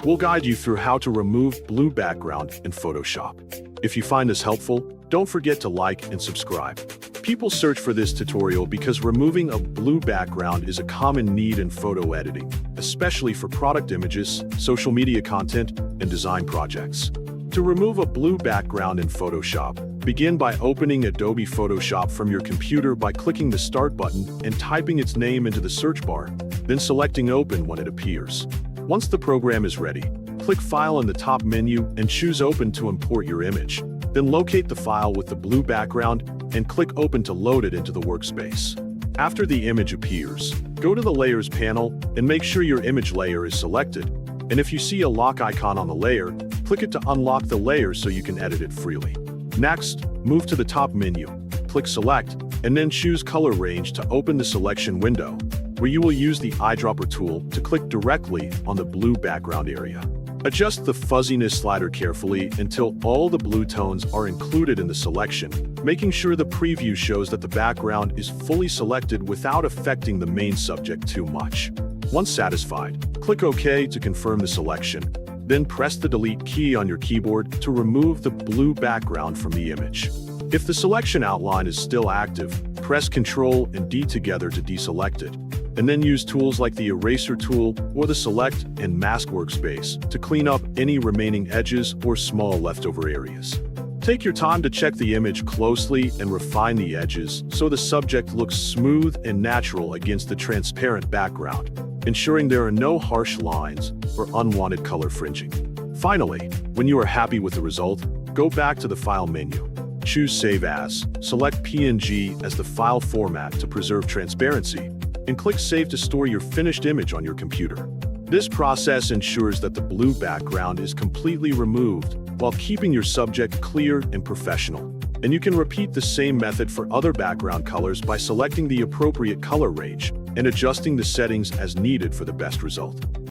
We'll guide you through how to remove blue background in Photoshop. If you find this helpful, don't forget to like and subscribe. People search for this tutorial because removing a blue background is a common need in photo editing, especially for product images, social media content, and design projects. To remove a blue background in Photoshop, begin by opening Adobe Photoshop from your computer by clicking the Start button and typing its name into the search bar, then selecting Open when it appears. Once the program is ready, click File in the top menu and choose Open to import your image. Then locate the file with the blue background and click Open to load it into the workspace. After the image appears, go to the Layers panel and make sure your image layer is selected. And if you see a lock icon on the layer, click it to unlock the layer so you can edit it freely. Next, move to the top menu, click Select, and then choose Color Range to open the selection window, where you will use the eyedropper tool to click directly on the blue background area. Adjust the fuzziness slider carefully until all the blue tones are included in the selection, making sure the preview shows that the background is fully selected without affecting the main subject too much. Once satisfied, click OK to confirm the selection. Then press the Delete key on your keyboard to remove the blue background from the image. If the selection outline is still active, press Ctrl and D together to deselect it, and then use tools like the Eraser tool or the Select and Mask workspace to clean up any remaining edges or small leftover areas. Take your time to check the image closely and refine the edges so the subject looks smooth and natural against the transparent background, ensuring there are no harsh lines or unwanted color fringing. Finally, when you are happy with the result, go back to the File menu. Choose Save As, select PNG as the file format to preserve transparency, and click Save to store your finished image on your computer. This process ensures that the blue background is completely removed while keeping your subject clear and professional. And you can repeat the same method for other background colors by selecting the appropriate color range and adjusting the settings as needed for the best result.